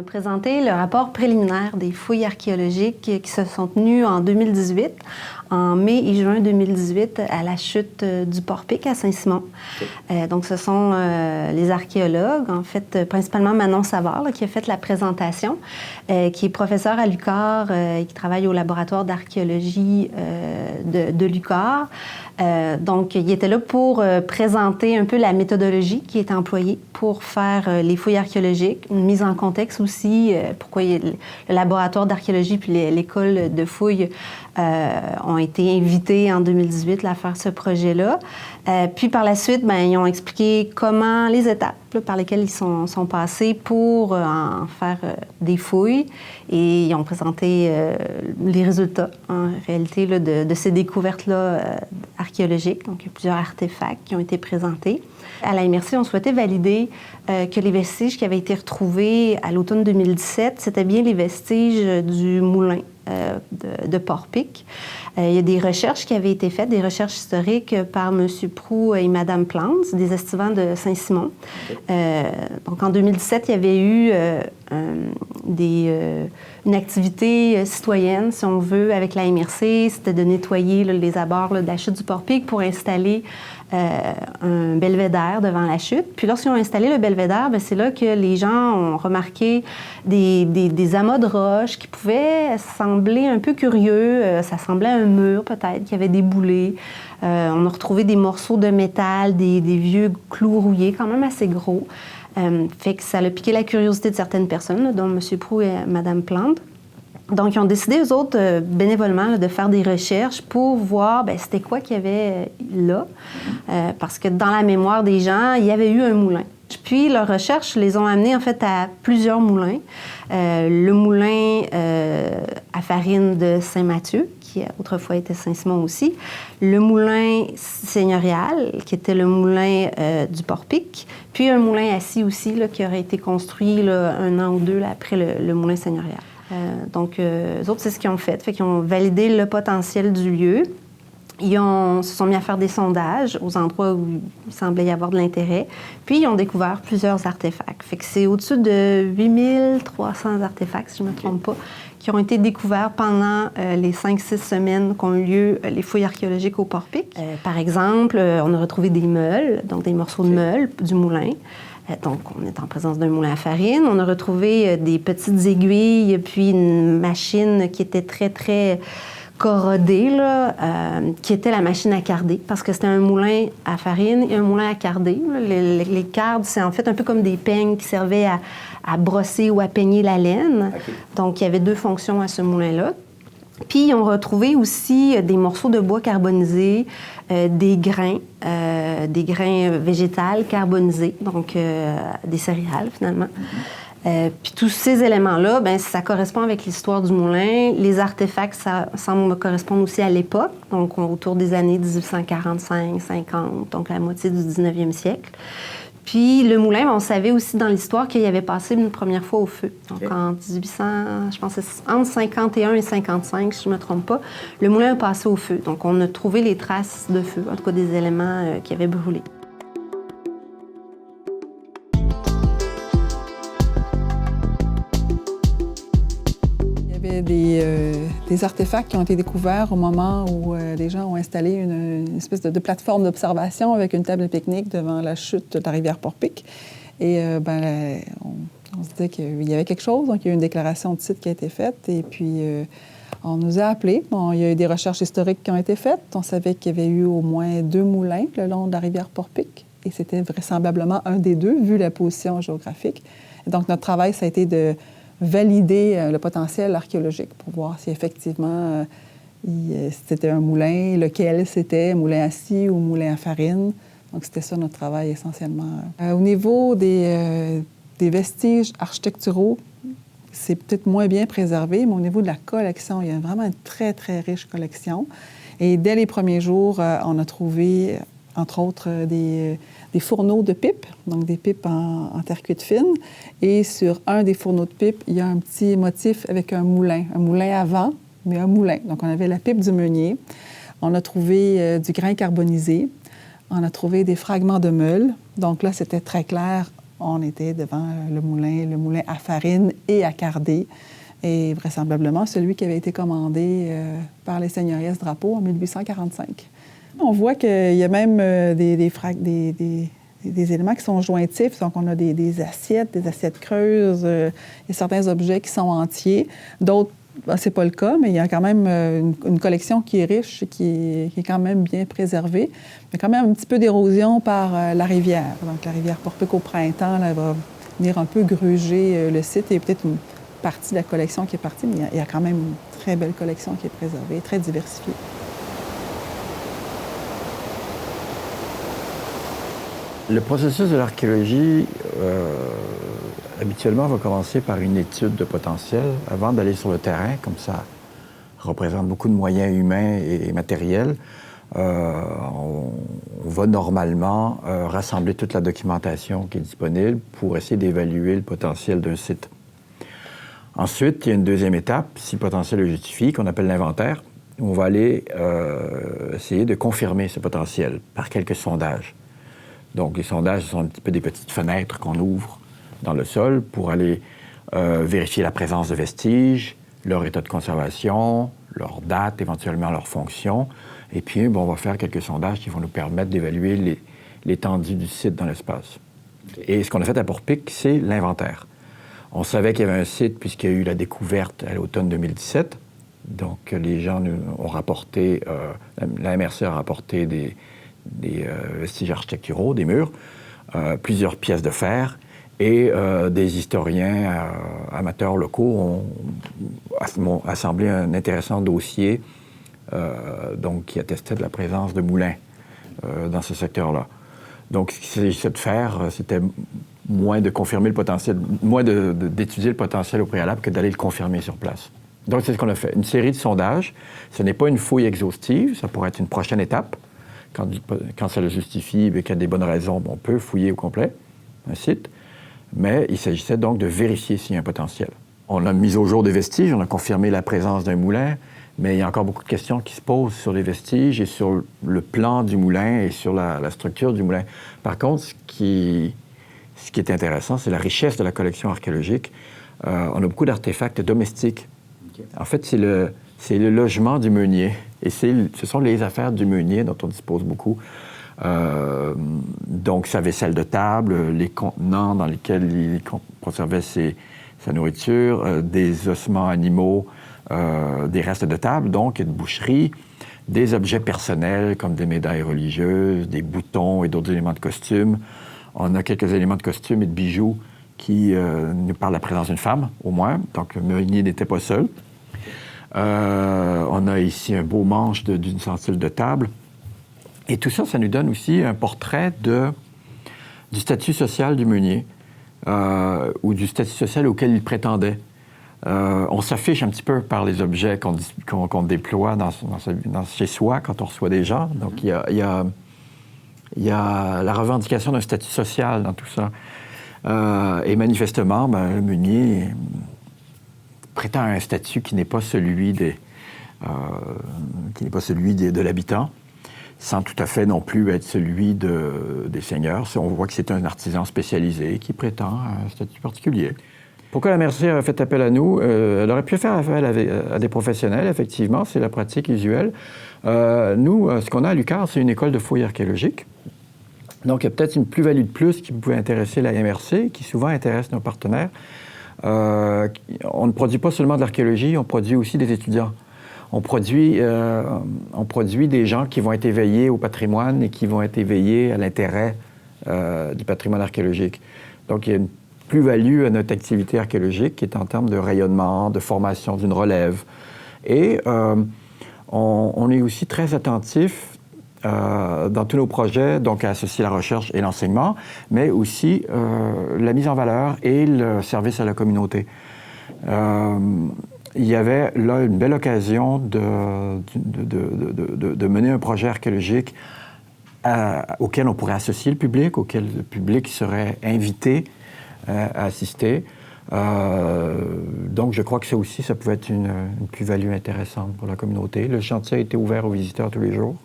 présenté le rapport préliminaire des fouilles archéologiques qui se sont tenues en 2018, en mai et juin 2018, à la chute du Porc-Pic à Saint-Simon. Donc, ce sont les archéologues, en fait, principalement Manon Savard, là, qui a fait la présentation, qui est professeur à l'UQAR et qui travaille au laboratoire d'archéologie de l'UQAR. Donc, il était là pour présenter un peu la méthodologie qui est employée pour faire les fouilles archéologiques, une mise en contexte aussi, pourquoi le laboratoire d'archéologie puis l'école de fouilles ont été invités en 2018 là, à faire ce projet-là. Puis par la suite, ils ont expliqué comment les étapes là, par lesquelles ils sont passés pour en faire des fouilles. Et ils ont présenté les résultats, en réalité, là, de ces découvertes-là archéologiques. Donc, il y a plusieurs artefacts qui ont été présentés. À la MRC, on souhaitait valider que les vestiges qui avaient été retrouvés à l'automne 2017, c'était bien les vestiges du moulin de Porc-Pic. Il y a des recherches qui avaient été faites, des recherches historiques par M. Proulx et Mme Plante, des estivants de Saint-Simon. Donc, en 2017, il y avait eu une activité citoyenne, si on veut, avec la MRC. C'était de nettoyer là, les abords là, de la chute du Porc-Pic pour installer un belvédère devant la chute. Puis lorsqu'ils ont installé le belvédère, c'est là que les gens ont remarqué des amas de roches qui pouvaient sembler un peu curieux. Ça semblait un mur peut-être, qui avait déboulé. On a retrouvé des morceaux de métal, des vieux clous rouillés, quand même assez gros. Fait que ça a piqué la curiosité de certaines personnes, là, dont M. Proulx et Mme Plante. Donc, ils ont décidé, eux autres, bénévolement, là, de faire des recherches pour voir c'était quoi qu'il y avait là. Parce que dans la mémoire des gens, il y avait eu un moulin. Puis, leurs recherches les ont amenés, en fait, à plusieurs moulins. Le moulin à farine de Saint-Mathieu, qui autrefois était Saint-Simon aussi. Le moulin seigneurial, qui était le moulin du Porc-Pic. Puis, un moulin assis aussi, là, qui aurait été construit là, 1 an ou 2 là, après le moulin seigneurial. Donc, eux autres, c'est ce qu'ils ont fait. Fait qu'ils ont validé le potentiel du lieu. Ils se sont mis à faire des sondages aux endroits où il semblait y avoir de l'intérêt. Puis, ils ont découvert plusieurs artefacts. Fait que c'est au-dessus de 8300 artefacts, si je ne me trompe pas, qui ont été découverts pendant les 5-6 semaines qu'ont eu lieu les fouilles archéologiques au Porc-Pic. Par exemple, on a retrouvé des meules, donc des morceaux de meules du moulin. Donc, on est en présence d'un moulin à farine. On a retrouvé des petites aiguilles, puis une machine qui était très, très corrodée, là, qui était la machine à carder, parce que c'était un moulin à farine et un moulin à carder. Les cardes, c'est en fait un peu comme des peignes qui servaient à brosser ou à peigner la laine. Okay. Donc, il y avait 2 fonctions à ce moulin-là. Puis, ils ont retrouvé aussi des morceaux de bois carbonisés, des grains végétales carbonisés, donc des céréales, finalement. Puis tous ces éléments-là, ça correspond avec l'histoire du moulin. Les artefacts, ça semble correspondre aussi à l'époque, donc autour des années 1845-50, donc la moitié du 19e siècle. Puis le moulin, on savait aussi dans l'histoire qu'il avait passé une première fois au feu. Donc en 1800, je pense que c'est entre 51 et 55, si je ne me trompe pas, le moulin a passé au feu. Donc on a trouvé les traces de feu, en tout cas des éléments qui avaient brûlé. Des artefacts qui ont été découverts au moment où les gens ont installé une espèce de plateforme d'observation avec une table de pique-nique devant la chute de la rivière Porc-Pic. Et on se disait qu'il y avait quelque chose, donc il y a eu une déclaration de site qui a été faite. Et puis, on nous a appelés. Bon, il y a eu des recherches historiques qui ont été faites. On savait qu'il y avait eu au moins 2 moulins le long de la rivière Porc-Pic. Et c'était vraisemblablement un des 2, vu la position géographique. Et donc, notre travail, ça a été de valider le potentiel archéologique pour voir si effectivement c'était un moulin, lequel c'était, moulin assis ou moulin à farine. Donc, c'était ça notre travail essentiellement. Au niveau des vestiges architecturaux, c'est peut-être moins bien préservé, mais au niveau de la collection, il y a vraiment une très, très riche collection. Et dès les premiers jours, on a trouvé, entre autres, des fourneaux de pipes, donc des pipes en terre cuite fine. Et sur un des fourneaux de pipes, il y a un petit motif avec un moulin à vent, mais un moulin. Donc, on avait la pipe du meunier. On a trouvé du grain carbonisé. On a trouvé des fragments de meule. Donc là, c'était très clair. on était devant le moulin à farine et à cardé, et vraisemblablement celui qui avait été commandé par les seigneuries Drapeau en 1845. On voit qu'il y a même des éléments qui sont jointifs, donc on a des assiettes creuses, il y a certains objets qui sont entiers, d'autres, c'est pas le cas, mais il y a quand même une collection qui est riche, qui est quand même bien préservée. Il y a quand même un petit peu d'érosion par la rivière. Donc la rivière Porpic au printemps, là, elle va venir un peu gruger le site. Il y a peut-être une partie de la collection qui est partie, mais il y a quand même une très belle collection qui est préservée, très diversifiée. Le processus de l'archéologie, habituellement, va commencer par une étude de potentiel avant d'aller sur le terrain, comme ça représente beaucoup de moyens humains et matériels. On va normalement rassembler toute la documentation qui est disponible pour essayer d'évaluer le potentiel d'un site. Ensuite, il y a une deuxième étape, si le potentiel le justifie, qu'on appelle l'inventaire, où on va aller essayer de confirmer ce potentiel par quelques sondages. Donc, les sondages sont un petit peu des petites fenêtres qu'on ouvre dans le sol pour aller vérifier la présence de vestiges, leur état de conservation, leur date, éventuellement leur fonction. Et puis, on va faire quelques sondages qui vont nous permettre d'évaluer l'étendue du site dans l'espace. Et ce qu'on a fait à Porpic, c'est l'inventaire. On savait qu'il y avait un site puisqu'il y a eu la découverte à l'automne 2017. Donc, les gens ont rapporté, la MRC a rapporté des vestiges architecturaux, des murs, plusieurs pièces de fer, et des historiens amateurs locaux ont assemblé un intéressant dossier donc, qui attestait de la présence de moulins dans ce secteur-là. Donc, ce qu'il s'agissait de faire, c'était moins de confirmer le potentiel, moins d'étudier le potentiel au préalable que d'aller le confirmer sur place. Donc, c'est ce qu'on a fait. Une série de sondages. Ce n'est pas une fouille exhaustive, ça pourrait être une prochaine étape. Quand ça le justifie et qu'il y a des bonnes raisons, on peut fouiller au complet un site. Mais il s'agissait donc de vérifier s'il y a un potentiel. On a mis au jour des vestiges, on a confirmé la présence d'un moulin, mais il y a encore beaucoup de questions qui se posent sur les vestiges et sur le plan du moulin et sur la structure du moulin. Par contre, ce qui est intéressant, c'est la richesse de la collection archéologique. On a beaucoup d'artefacts domestiques. Okay. En fait, c'est le logement du meunier. Et ce sont les affaires du meunier dont on dispose beaucoup. Donc, sa vaisselle de table, les contenants dans lesquels il conservait sa nourriture, des ossements animaux, des restes de table, donc, et de boucherie, des objets personnels comme des médailles religieuses, des boutons et d'autres éléments de costume. On a quelques éléments de costume et de bijoux qui nous parlent de la présence d'une femme, au moins. Donc, le meunier n'était pas seul. On a ici un beau manche d'une ustensile de table. Et tout ça, ça nous donne aussi un portrait du statut social du meunier ou du statut social auquel il prétendait. On s'affiche un petit peu par les objets qu'on déploie chez soi quand on reçoit des gens. Donc, il y a la revendication d'un statut social dans tout ça. Et manifestement, le meunier prétend un statut qui n'est pas celui de l'habitant, sans tout à fait non plus être celui des seigneurs. On voit que c'est un artisan spécialisé qui prétend un statut particulier. Pourquoi la MRC a fait appel à nous? Elle aurait pu faire appel à des professionnels, effectivement, c'est la pratique usuelle. Nous, ce qu'on a à l'UQAR, c'est une école de fouilles archéologiques. Donc, il y a peut-être une plus-value de plus qui pouvait intéresser la MRC, qui souvent intéresse nos partenaires. On ne produit pas seulement de l'archéologie, on produit aussi des étudiants. On produit des gens qui vont être éveillés au patrimoine et qui vont être éveillés à l'intérêt du patrimoine archéologique. Donc, il y a une plus-value à notre activité archéologique qui est en termes de rayonnement, de formation d'une relève. Et on est aussi très attentif dans tous nos projets, donc à associer la recherche et l'enseignement, mais aussi la mise en valeur et le service à la communauté. Il y avait là une belle occasion de mener un projet archéologique auquel on pourrait associer le public, auquel le public serait invité à assister. Donc, je crois que ça aussi, ça pouvait être une plus-value intéressante pour la communauté. Le chantier a été ouvert aux visiteurs tous les jours.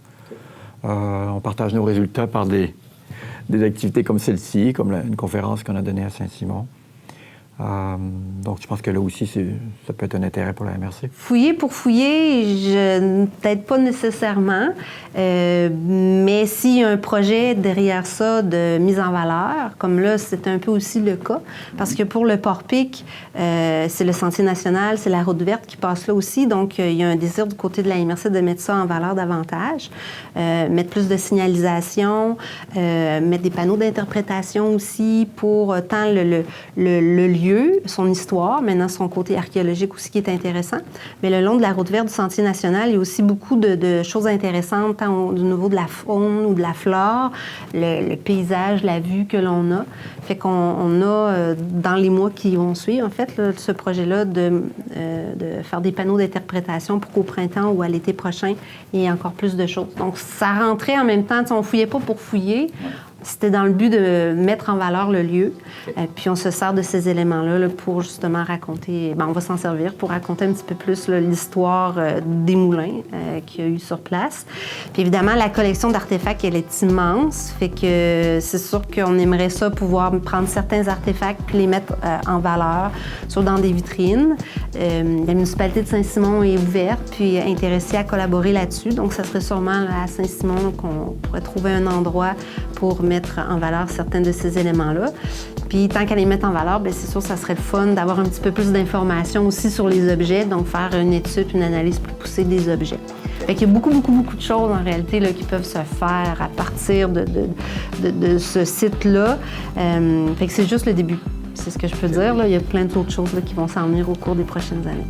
On partage nos résultats par des des activités comme celle-ci, comme une conférence qu'on a donnée à Saint-Simon. Donc, je pense que là aussi, ça peut être un intérêt pour la MRC. Fouiller pour fouiller, peut-être pas nécessairement, mais s'il y a un projet derrière ça de mise en valeur, comme là, c'est un peu aussi le cas, parce que pour le Port-Pic, c'est le Sentier national, c'est la route verte qui passe là aussi, donc il y a un désir du côté de la MRC de mettre ça en valeur davantage, mettre plus de signalisation, mettre des panneaux d'interprétation aussi pour tant le lieu, son histoire, maintenant son côté archéologique aussi qui est intéressant. Mais le long de la route verte du Sentier national, il y a aussi beaucoup de choses intéressantes, tant au niveau de la faune ou de la flore, le paysage, la vue que l'on a. Fait qu'on a, dans les mois qui vont suivre, en fait, là, ce projet-là de faire des panneaux d'interprétation pour qu'au printemps ou à l'été prochain, il y ait encore plus de choses. Donc, ça rentrait en même temps, on ne fouillait pas pour fouiller. C'était dans le but de mettre en valeur le lieu. Puis on se sert de ces éléments-là là, pour justement raconter... on va s'en servir pour raconter un petit peu plus là, l'histoire des moulins qu'il y a eu sur place. Puis évidemment, la collection d'artefacts, elle est immense. Fait que c'est sûr qu'on aimerait ça pouvoir prendre certains artefacts puis les mettre en valeur, soit dans des vitrines. La municipalité de Saint-Simon est ouverte puis intéressée à collaborer là-dessus. Donc, ça serait sûrement à Saint-Simon qu'on pourrait trouver un endroit pour mettre en valeur certains de ces éléments-là. Puis tant qu'à les mettre en valeur, bien, c'est sûr que ça serait le fun d'avoir un petit peu plus d'informations aussi sur les objets, donc faire une étude, une analyse plus poussée des objets. Fait qu'il y a beaucoup de choses en réalité là, qui peuvent se faire à partir de ce site-là. Fait que c'est juste le début. C'est ce que je peux dire. Là. Il y a plein d'autres choses là, qui vont s'en venir au cours des prochaines années.